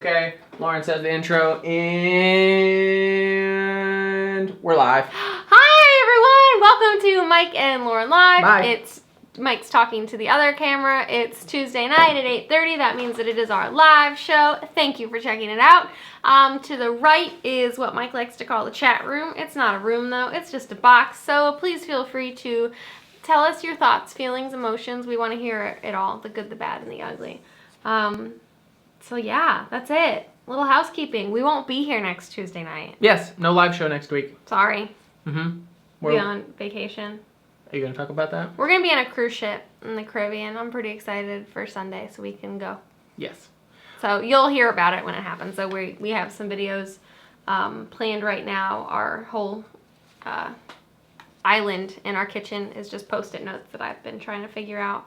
Okay, Lauren says the intro, and we're live. Hi, everyone. Welcome to Mike and Lauren Live. Bye. It's Mike's talking to the other camera. It's Tuesday night at 8:30. That means that it is our live show. Thank you for checking it out. To the right is what Mike likes to call the chat room. It's not a room, though. It's just a box. So please feel free to tell us your thoughts, feelings, emotions. We want to hear it all, the good, the bad, and the ugly. So yeah, that's it. Little housekeeping. We won't be here next Tuesday night. Yes, no live show next week. Sorry. Mm-hmm. We'll be on vacation. Are you going to talk about that? We're going to be on a cruise ship in the Caribbean. I'm pretty excited for Sunday so we can go. Yes. So you'll hear about it when it happens. So we have some videos planned right now. Our whole island in our kitchen is just Post-it notes that I've been trying to figure out.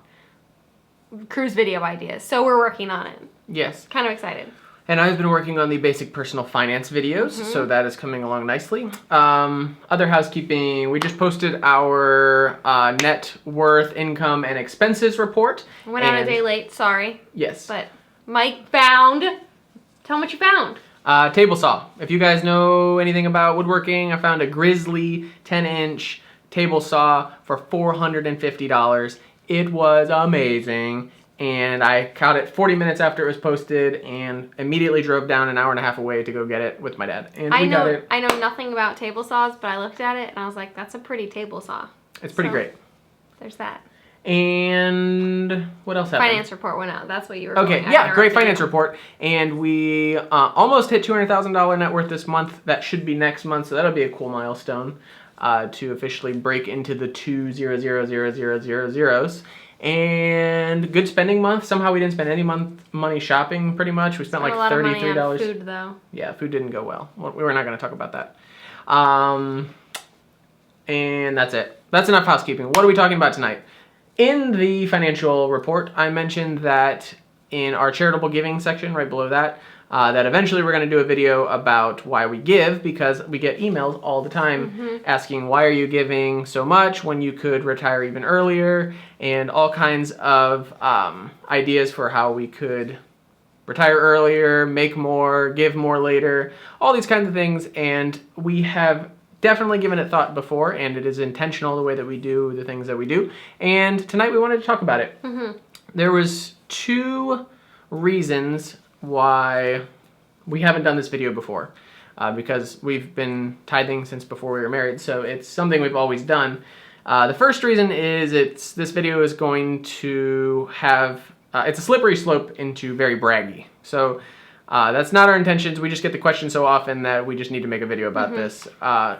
Cruise video ideas. So we're working on it. Yes. Kind of excited. And I've been working on the basic personal finance videos, so that is coming along nicely. Other housekeeping, we just posted our net worth, income, and expenses report. Went out a day late, sorry. Yes. But Mike found, tell him what you found. Table saw. If you guys know anything about woodworking, I found a Grizzly 10-inch table saw for $450. It was amazing. And I caught it 40 minutes after it was posted and immediately drove down an hour and a half away to go get it with my dad. And we got it. I know nothing about table saws, but I looked at it and I was like, that's a pretty table saw. It's pretty great. There's that. And what else happened? Finance report went out. That's what you were Okay, yeah, great finance report. And we almost hit $200,000 net worth this month. That should be next month, so that'll be a cool milestone to officially break into the 200,000. And good spending month. Somehow we didn't spend any money shopping, pretty much. We spent like $33. A lot of money on food, though. Yeah, food didn't go well. We're not going to talk about that. And that's it. That's enough housekeeping. What are we talking about tonight? In the financial report, I mentioned that in our charitable giving section, right below that, that eventually we're going to do a video about why we give, because we get emails all the time asking, why are you giving so much when you could retire even earlier, and all kinds of ideas for how we could retire earlier, make more, give more later, all these kinds of things. And we have definitely given it thought before, and it is intentional the way that we do the things that we do. And tonight we wanted to talk about it. There was two reasons why we haven't done this video before, because we've been tithing since before we were married, so it's something we've always done. The first reason is this video is going to have, it's a slippery slope into very braggy. So that's not our intentions. We just get the question so often that we just need to make a video about this.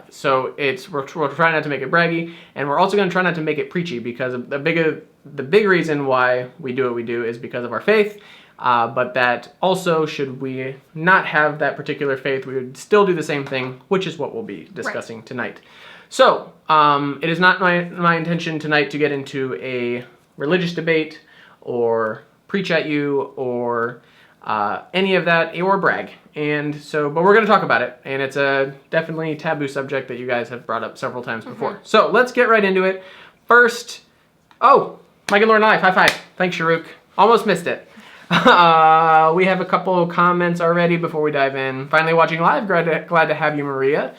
So we're trying not to make it braggy, and we're also going to try not to make it preachy, because the big reason why we do what we do is because of our faith. But that also, should we not have that particular faith, we would still do the same thing, which is what we'll be discussing tonight. So, it is not my intention tonight to get into a religious debate or preach at you or any of that, or brag. And so, but we're going to talk about it, and it's a definitely taboo subject that you guys have brought up several times before. So let's get right into it. First, Mike and Lauren Live, high five. Thanks, Sharuk. Almost missed it. We have a couple comments already before we dive in. Finally watching live. Glad to have you, Maria.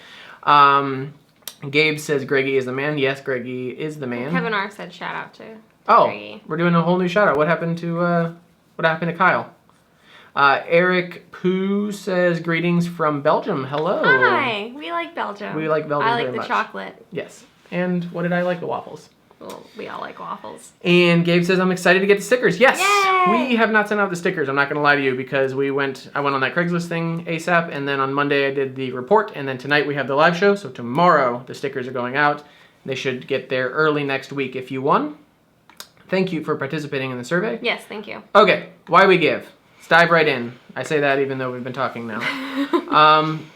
Gabe says Greggy is the man. Yes, Greggy is the man. Kevin R said shout out to Greggy. We're doing a whole new shout out. What happened to Kyle? Eric Poo says greetings from Belgium. Hello. Hi. We like Belgium. We like Belgium very much. I like the chocolate. Yes. And what did I like? The waffles. Well, we all like waffles. And Gabe says, I'm excited to get the stickers. Yes, Yay! We have not sent out the stickers. I'm not going to lie to you, because I went on that Craigslist thing ASAP, and then on Monday I did the report, and then tonight we have the live show, so tomorrow the stickers are going out. They should get there early next week if you won. Thank you for participating in the survey. Yes, thank you. Okay, why we give. Let's dive right in. I say that even though we've been talking now.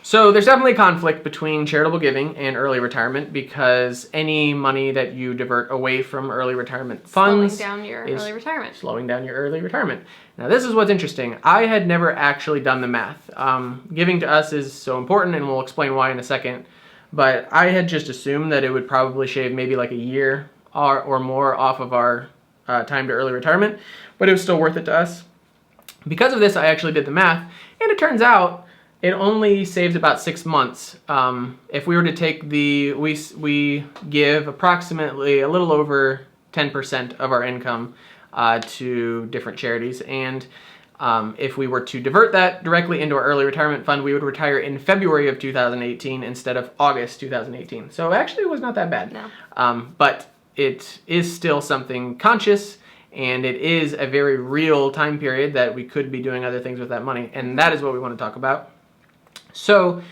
So there's definitely a conflict between charitable giving and early retirement, because any money that you divert away from early retirement funds slowing down your early retirement. Slowing down your early retirement. Now this is what's interesting. I had never actually done the math. Giving to us is so important, and we'll explain why in a second. But I had just assumed that it would probably shave maybe like a year or more off of our time to early retirement, but it was still worth it to us. Because of this, I actually did the math, and it turns out it only saves about 6 months. If we were to take we give approximately a little over 10% of our income to different charities, and if we were to divert that directly into our early retirement fund, we would retire in February of 2018 instead of August 2018. So actually, it was not that bad. No. But it is still something conscious, and it is a very real time period that we could be doing other things with that money, and that is what we want to talk about. So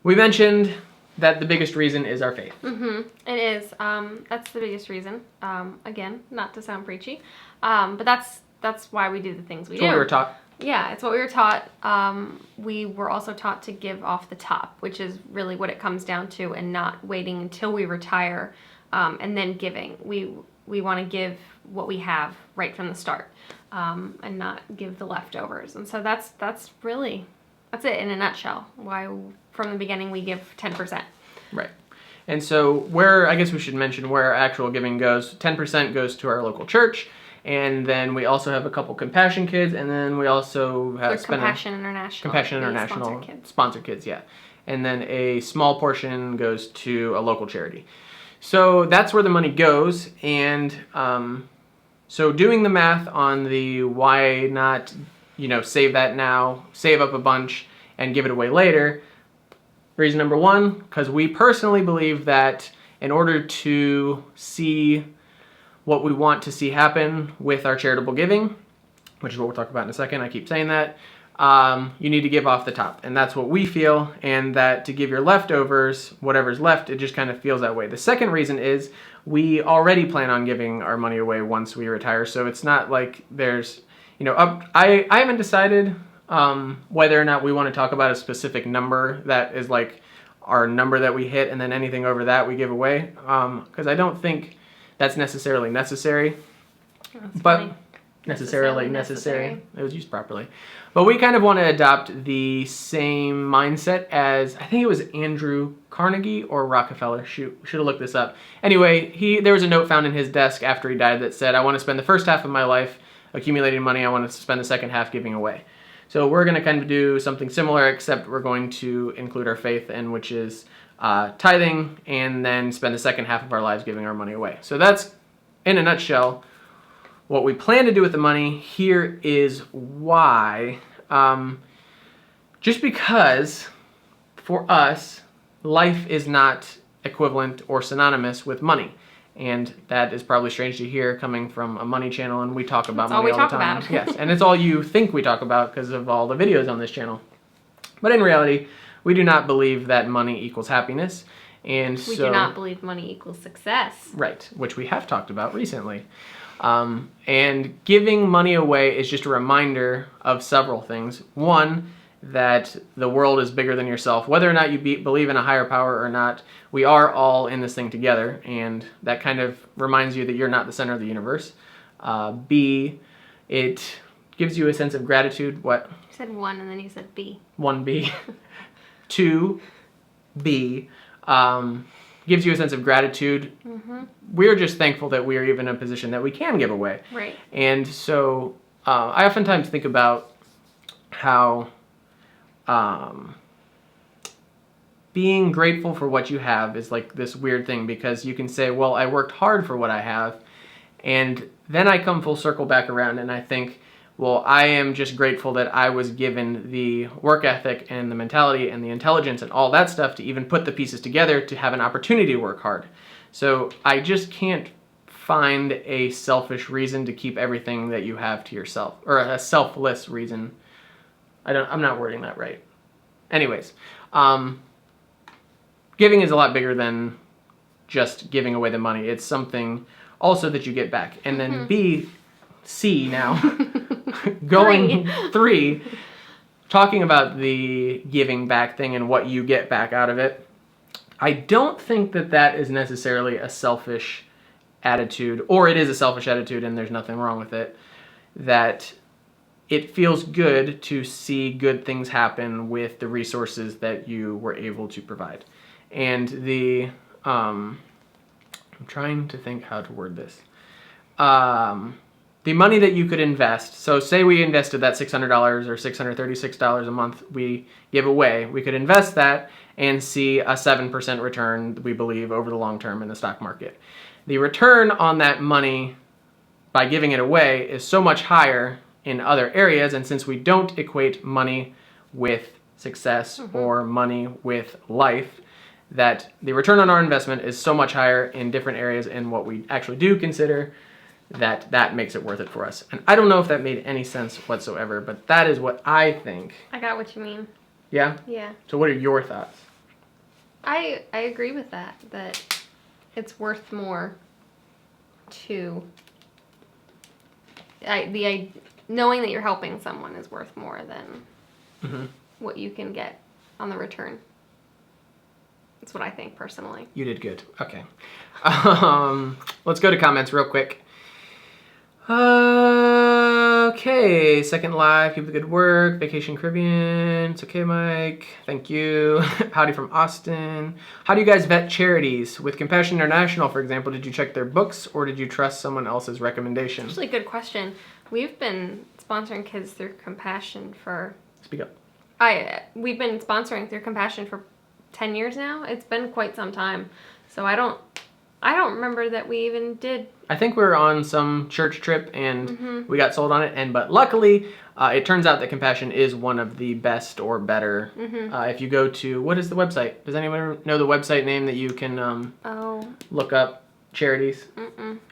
we mentioned that the biggest reason is our faith. It is. That's the biggest reason. Again, not to sound preachy, but that's why we do the things we do. What we were taught. Yeah, it's what we were taught. We were also taught to give off the top, which is really what it comes down to, and not waiting until we retire and then giving. We want to give what we have right from the start, and not give the leftovers. And so that's it in a nutshell. Why from the beginning we give 10%. Right. And so I guess we should mention where our actual giving goes. 10% goes to our local church, and then we also have a couple Compassion Kids, and then we also have Compassion International. Sponsored kids, yeah. And then a small portion goes to a local charity. So that's where the money goes, and so doing the math on the why not, save that now, save up a bunch, and give it away later. Reason number one, because we personally believe that in order to see what we want to see happen with our charitable giving, which is what we'll talk about in a second, I keep saying that, you need to give off the top. And that's what we feel, and that to give your leftovers, whatever's left, it just kind of feels that way. The second reason is we already plan on giving our money away once we retire, so it's not like there's, I haven't decided whether or not we want to talk about a specific number that is like our number that we hit, and then anything over that we give away, because I don't think that's necessarily necessary. That's but funny. necessarily necessary. It was used properly. But we kind of want to adopt the same mindset as, I think it was Andrew Carnegie or Rockefeller. Shoot, should have looked this up. Anyway, there was a note found in his desk after he died that said, I want to spend the first half of my life accumulating money. I want to spend the second half giving away. So we're going to kind of do something similar, except we're going to include our faith in, which is tithing, and then spend the second half of our lives giving our money away. So that's, in a nutshell, what we plan to do with the money. Here is why. Just because, for us, life is not equivalent or synonymous with money. And that is probably strange to hear coming from a money channel, and we talk about money all the time. Yes, and it's all you think we talk about because of all the videos on this channel. But in reality, we do not believe that money equals happiness. And we do not believe money equals success. Right, which we have talked about recently. And giving money away is just a reminder of several things. One, that the world is bigger than yourself. Whether or not you believe in a higher power or not, we are all in this thing together, and that kind of reminds you that you're not the center of the universe. B, it gives you a sense of gratitude. What? You said one, and then you said B. 1B. 2B. Gives you a sense of gratitude. Mm-hmm. We're just thankful that we are even in a position that we can give away. Right. And so I oftentimes think about how being grateful for what you have is like this weird thing, because you can say, well, I worked hard for what I have, and then I come full circle back around and I think, well, I am just grateful that I was given the work ethic and the mentality and the intelligence and all that stuff to even put the pieces together to have an opportunity to work hard. So I just can't find a selfish reason to keep everything that you have to yourself, or a selfless reason. I'm not wording that right. Anyways, giving is a lot bigger than just giving away the money. It's something also that you get back. And then C now, going 3, talking about the giving back thing and what you get back out of it. I don't think that that is necessarily a selfish attitude, or it is a selfish attitude and there's nothing wrong with it, that it feels good to see good things happen with the resources that you were able to provide. And I'm trying to think how to word this. the money that you could invest, so say we invested that $600 or $636 a month we give away, we could invest that and see a 7% return, we believe, over the long term in the stock market. The return on that money by giving it away is so much higher in other areas, and since we don't equate money with success or money with life, that the return on our investment is so much higher in different areas in what we actually do consider, that makes it worth it for us. And I don't know if that made any sense whatsoever, but that is what I think. I got what you mean. Yeah? Yeah. So what are your thoughts? I agree with that it's worth more to knowing that you're helping someone is worth more than what you can get on the return. That's what I think personally. You did good. Okay. Let's go to comments real quick. Okay, second live, keep the good work. Vacation Caribbean, it's okay, Mike. Thank you. Howdy from Austin. How do you guys vet charities? With Compassion International, for example, did you check their books or did you trust someone else's recommendation? Actually, good question. We've been sponsoring kids through Compassion for... Speak up. We've been sponsoring through Compassion for 10 years now. It's been quite some time. So I don't remember that we even did. I think we were on some church trip and we got sold on it, but luckily it turns out that Compassion is one of the best or better. If you go to, what is the website? Does anyone know the website name that you can look up charities?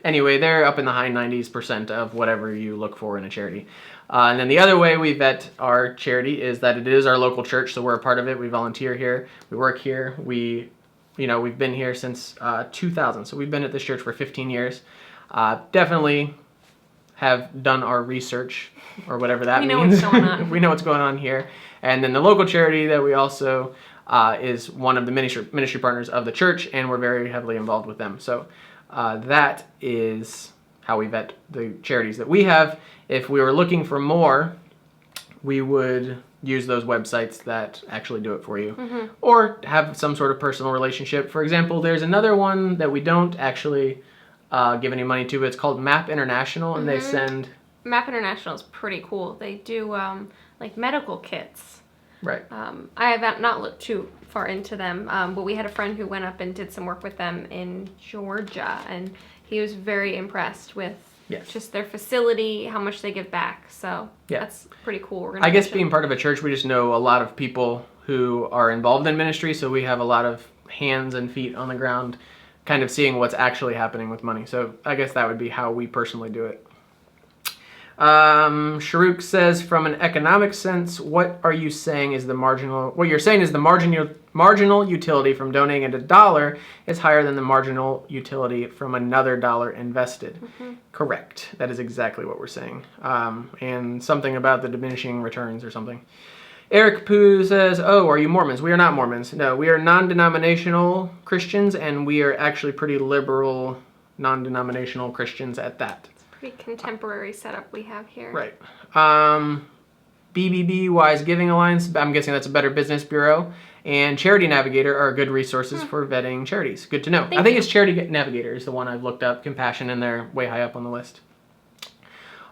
Anyway, they're up in the high 90% of whatever you look for in a charity. And then the other way we vet our charity is that it is our local church, so we're a part of it. We volunteer here, we work here, we've been here since 2000, so we've been at this church for 15 years. Definitely have done our research, or whatever that means. We know what's going on. We know what's going on here. And then the local charity that we also is one of the ministry partners of the church, and we're very heavily involved with them. So that is how we vet the charities that we have. If we were looking for more, we would use those websites that actually do it for you, or have some sort of personal relationship. For example, there's another one that we don't actually give any money to, but it's called Map International, and they send... Map International is pretty cool. They do like medical kits. Right. I have not looked too far into them, but we had a friend who went up and did some work with them in Georgia, and he was very impressed with just their facility, how much they give back. So that's pretty cool. I guess being part of a church, we just know a lot of people who are involved in ministry, so we have a lot of hands and feet on the ground kind of seeing what's actually happening with money. So I guess that would be how we personally do it. Sharuk says, from an economic sense, what you're saying is the marginal utility from donating $1 is higher than the marginal utility from another $1 invested. Correct. That is exactly what we're saying. And something about the diminishing returns or something. Eric Poo says, oh, are you Mormons? We are not Mormons. No, we are non-denominational Christians, and we are actually pretty liberal non-denominational Christians at that. Pretty contemporary setup we have here. Right. BBB, Wise Giving Alliance, I'm guessing that's a Better Business Bureau, and Charity Navigator are good resources for vetting charities. Good to know. I think it's Charity Navigator is the one I've looked up. Compassion, and they're way high up on the list.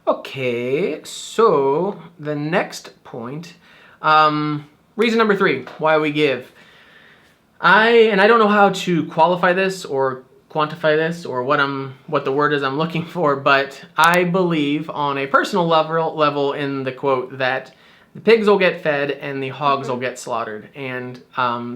Okay, so the next point, reason number 3, why we give. I don't know how to qualify this or quantify this or what the word is I'm looking for, but I believe on a personal level in the quote that the pigs will get fed and the hogs will get slaughtered, and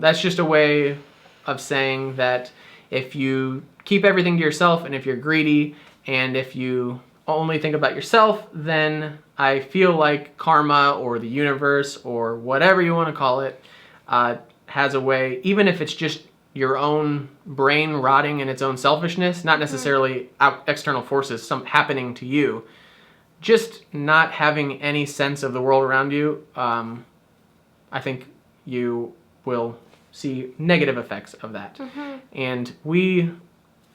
that's just a way of saying that if you keep everything to yourself and if you're greedy and if you only think about yourself, then I feel like karma or the universe or whatever you want to call it has a way, even if it's just your own brain rotting in its own selfishness, not necessarily external forces happening to you, just not having any sense of the world around you, I think you will see negative effects of that. And we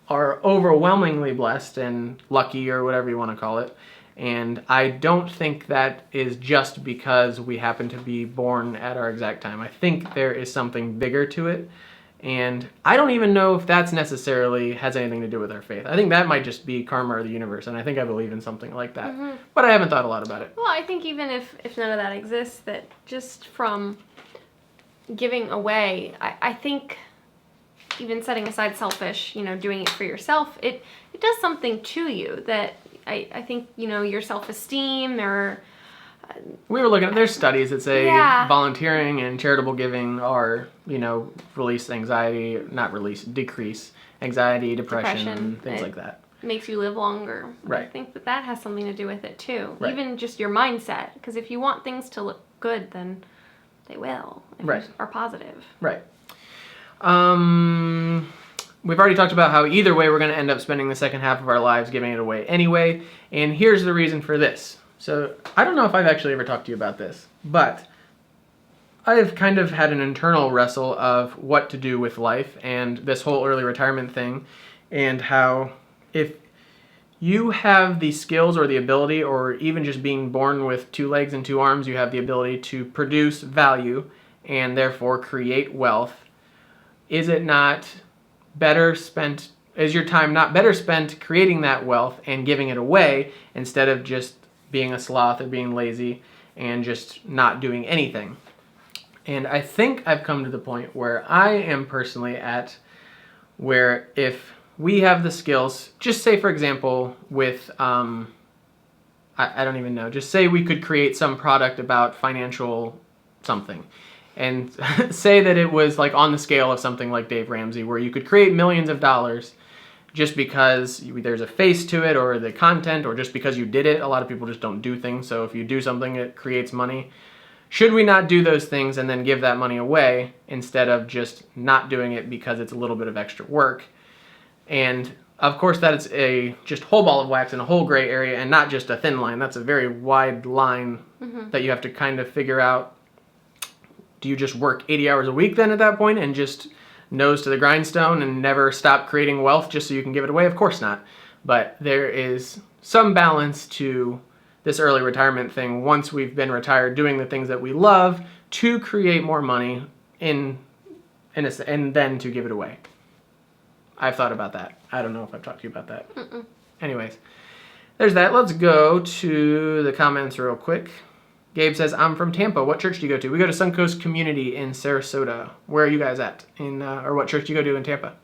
are overwhelmingly blessed and lucky, or whatever you want to call it, and I don't think that is just because we happen to be born at our exact time. I think there is something bigger to it. And I don't even know if that's necessarily has anything to do with our faith. I think that might just be karma or the universe, and I think I believe in something like that. But I haven't thought a lot about it. Well, I think even if none of that exists, that just from giving away, I think even setting aside selfish, doing it for yourself, it does something to you that I think, your self-esteem or... We were looking at, there's studies that say Yeah. volunteering and charitable giving are, decrease anxiety, depression, things like that. Makes you live longer. Right. I think that has something to do with it too. Right. Even just your mindset, because if you want things to look good, then they will. If Right. you are positive. Right. We've already talked about how either way we're going to end up spending the second half of our lives giving it away anyway, and here's the reason for this. So I don't know if I've actually ever talked to you about this, but I've kind of had an internal wrestle of what to do with life and this whole early retirement thing, and how if you have the skills or the ability, or even just being born with 2 legs and 2 arms, you have the ability to produce value and therefore create wealth. Is it not better spent, is your time not better spent creating that wealth and giving it away instead of just being a sloth or being lazy and just not doing anything? And I think I've come to the point where I am personally at where if we have the skills, just say for example with, I don't even know, just say we could create some product about financial something. And say that it was like on the scale of something like Dave Ramsey, where you could create millions of dollars just because there's a face to it, or the content, or just because you did it. A lot of people just don't do things, so if you do something, it creates money. Should we not do those things and then give that money away instead of just not doing it because it's a little bit of extra work? And of course that is a just whole ball of wax in a whole gray area, and not just a thin line. That's a very wide line that you have to kind of figure out. Do you just work 80 hours a week then at that point and just nose to the grindstone and never stop creating wealth just so you can give it away? Of course not. But there is some balance to this early retirement thing once we've been retired, doing the things that we love to create more money and then to give it away. I've thought about that. I don't know if I've talked to you about that. Anyways, there's that. Let's go to the comments real quick. Gabe says, I'm from Tampa. What church do you go to? We go to Suncoast Community in Sarasota. Where are you guys at? Or what church do you go to in Tampa?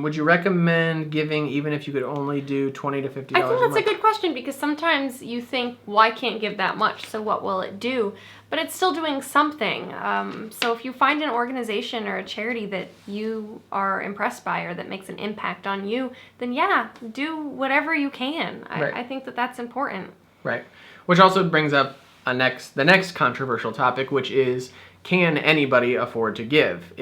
Would you recommend giving even if you could only do $20 to $50 I think a that's month? a good question, because sometimes you think, well, I can't give that much, so what will it do? But it's still doing something. So if you find an organization or a charity that you are impressed by or that makes an impact on you, then yeah, do whatever you can. Right. I think that that's important. Right. Which also brings up the next controversial topic, which is, can anybody afford to give?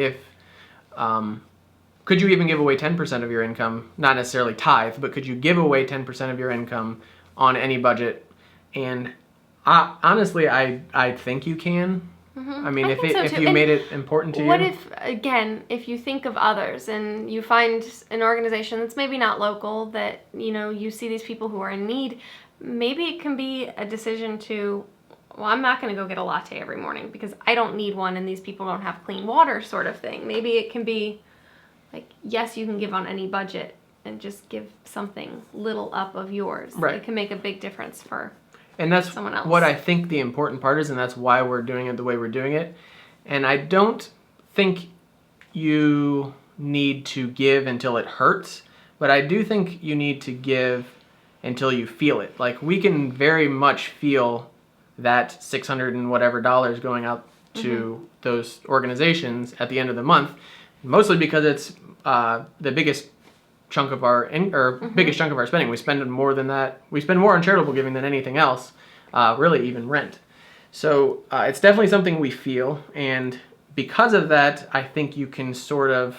Could you even give away 10% of your income? Not necessarily tithe, but could you give away 10% of your income on any budget? And honestly, I think you can. I mean, I think so if too. you And made it important to What you. if you think of others and you find an organization that's maybe not local, that, you see these people who are in need, maybe it can be a decision to, well, I'm not going to go get a latte every morning because I don't need one and these people don't have clean water, sort of thing. Maybe it can be like, yes, you can give on any budget and just give something little up of yours. Right. It can make a big difference for And that's someone else. what I think the important part is, and that's why we're doing it the way we're doing it. And I don't think you need to give until it hurts, but I do think you need to give until you feel it. Like, we can very much feel that $600 and whatever dollars going out to those organizations at the end of the month, mostly because it's the biggest chunk of our biggest chunk of our spending. We spend more than that. We spend more on charitable giving than anything else, really even rent. So it's definitely something we feel, and because of that, I think you can sort of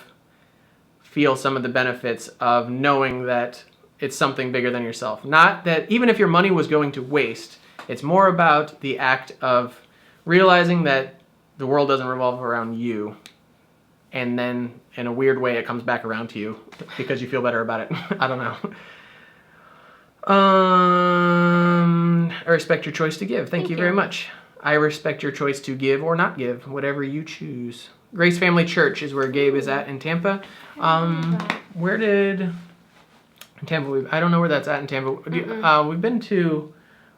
feel some of the benefits of knowing that it's something bigger than yourself. Not that even if your money was going to waste, it's more about the act of realizing that the world doesn't revolve around you, and then in a weird way it comes back around to you because you feel better about it. I don't know. I respect your choice to give. Thank you very much. I respect your choice to give or not give, whatever you choose. Grace Family Church is where Gabe is at in Tampa. Where did Tampa? I don't know where that's at in Tampa. We've been to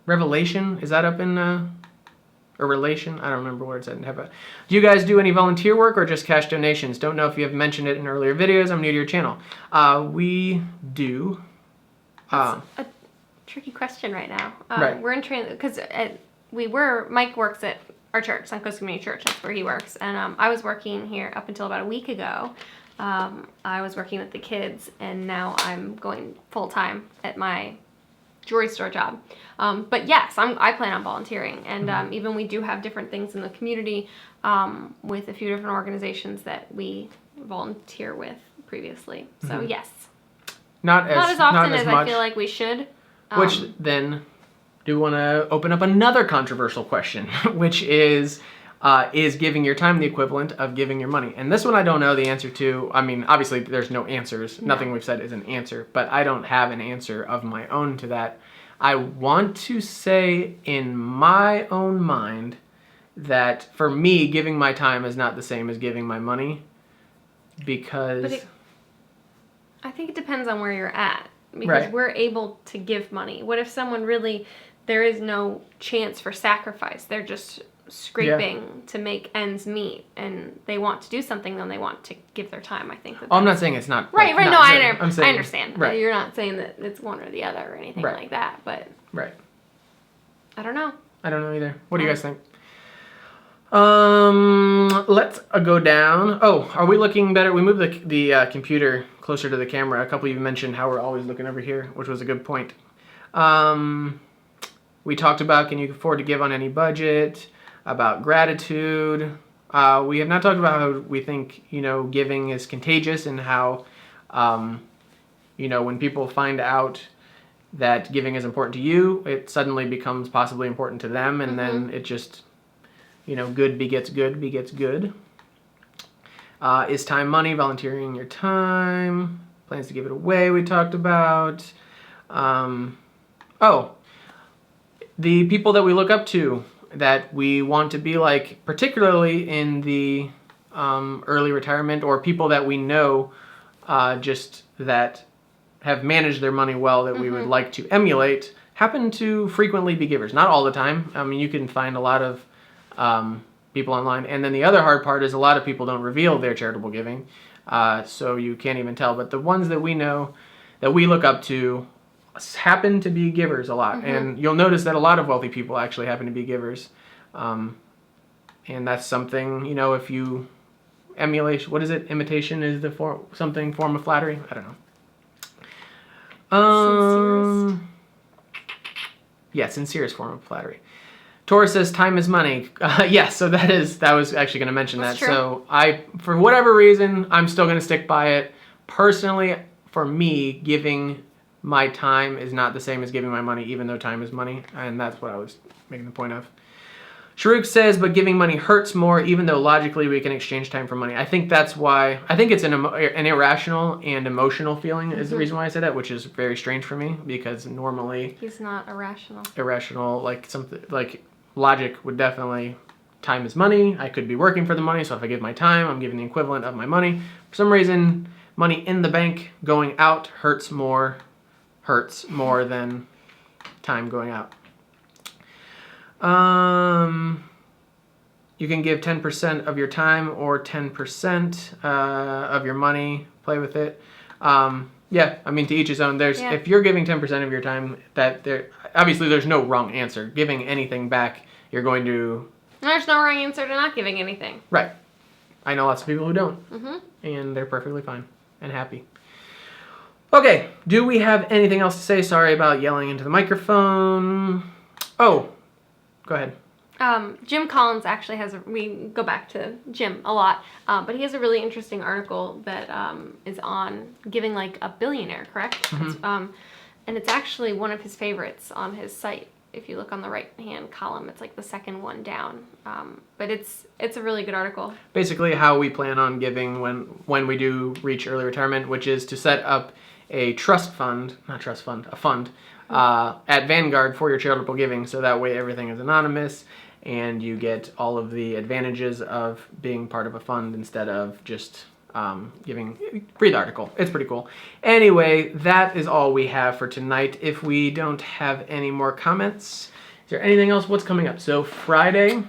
Revelation. Is that up in or Relation? I don't remember where it's at in Tampa. Do you guys do any volunteer work or just cash donations? Don't know if you have mentioned it in earlier videos. I'm new to your channel. We do. That's a tricky question right now. Right. We're in transit because Mike works at our church, Suncoast Community Church. That's where he works. And I was working here up until about a week ago. I was working with the kids, and now I'm going full-time at my jewelry store job. But yes, I plan on volunteering. And even we do have different things in the community with a few different organizations that we volunteer with previously. So yes. Not as often as I feel like we should. Which then, do want to open up another controversial question, which is giving your time the equivalent of giving your money? And this one I don't know the answer to. I mean, obviously there's no answers. No. Nothing we've said is an answer, but I don't have an answer of my own to that. I want to say in my own mind that for me, giving my time is not the same as giving my money, because I think it depends on where you're at, because we're able to give money. What if someone really, there is no chance for sacrifice? They're just scraping to make ends meet, and they want to do something, then they want to give their time. I think I'm not saying it's not right. Like, right. Not no, I'm saying, I understand. Right. You're not saying that it's one or the other or anything like that, but I don't know. I don't know either. What do you guys think? Let's go down. Oh, are we looking better? We moved the computer closer to the camera. A couple of you mentioned how we're always looking over here, which was a good point. We talked about, can you afford to give on any budget? About gratitude. We have not talked about how we think, giving is contagious, and how, when people find out that giving is important to you, it suddenly becomes possibly important to them, and then it just, good begets good begets good. Is time money? Volunteering your time. Plans to give it away, we talked about. The people that we look up to, that we want to be like, particularly in the early retirement, or people that we know just that have managed their money well, that we would like to emulate, happen to frequently be givers. Not all the time. I mean, you can find a lot of people online. And then the other hard part is a lot of people don't reveal their charitable giving, so you can't even tell. But the ones that we know, that we look up to, happen to be givers a lot. And you'll notice that a lot of wealthy people actually happen to be givers. And that's something, if you emulate, what is it? Imitation is the form of flattery? I don't know. Sincerest form of flattery. Taurus says time is money. So that was actually going to mention that. True. So for whatever reason, I'm still going to stick by it. Personally, for me, giving my time is not the same as giving my money, even though time is money. And that's what I was making the point of. Sharuk says, but giving money hurts more, even though logically we can exchange time for money. I think that's why, I think it's an irrational and emotional feeling is the reason why I said that, which is very strange for me, because normally... He's not irrational. Irrational, like logic would definitely, time is money. I could be working for the money, so if I give my time, I'm giving the equivalent of my money. For some reason, money in the bank going out hurts more than time going out. You can give 10% of your time or 10% of your money. Play with it. To each his own. If you're giving 10% of your time, obviously there's no wrong answer. Giving anything back, you're going to... There's no wrong answer to not giving anything. Right. I know lots of people who don't. And they're perfectly fine and happy. Okay, do we have anything else to say? Sorry about yelling into the microphone. Oh, go ahead. Jim Collins actually we go back to Jim a lot, but he has a really interesting article that is on giving like a billionaire, correct? And it's actually one of his favorites on his site. If you look on the right-hand column, it's like the second one down. But it's a really good article. Basically how we plan on giving when we do reach early retirement, which is to set up a fund at Vanguard for your charitable giving, so that way everything is anonymous, and you get all of the advantages of being part of a fund instead of just read the article. It's pretty cool. Anyway, that is all we have for tonight. If we don't have any more comments, is there anything else? What's coming up? So Friday,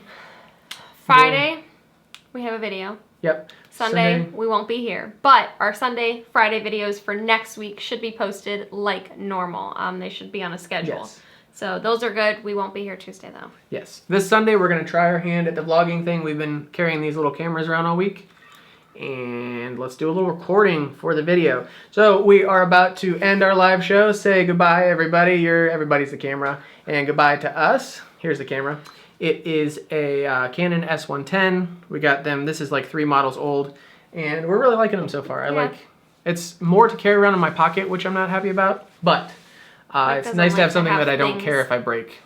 we have a video. Yep. Sunday, we won't be here. But our Sunday, Friday videos for next week should be posted like normal. They should be on a schedule. Yes. So those are good. We won't be here Tuesday, though. Yes. This Sunday, we're going to try our hand at the vlogging thing. We've been carrying these little cameras around all week. And let's do a little recording for the video. So we are about to end our live show. Say goodbye, everybody. Everybody's the camera. And goodbye to us. Here's the camera. It is a Canon S110. We got them. This is like 3 models old. And we're really liking them so far. It's more to carry around in my pocket, which I'm not happy about. But it's nice to have something that I don't care if I break.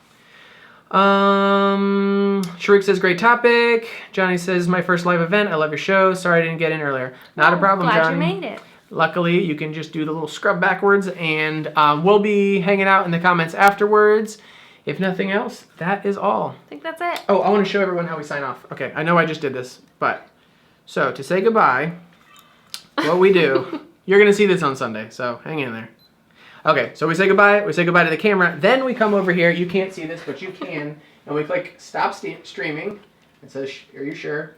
Sharik says, great topic. Johnny says, my first live event. I love your show. Sorry I didn't get in earlier. Not a problem, glad Johnny. you made it. Luckily, you can just do the little scrub backwards, and we'll be hanging out in the comments afterwards. If nothing else, that is all. I think that's it. Oh, I want to show everyone how we sign off. Okay, I know I just did this, but so to say goodbye, what we do, you're going to see this on Sunday, so hang in there. Okay, so we say goodbye to the camera, then we come over here, you can't see this, but you can, and we click stop streaming. It says, are you sure?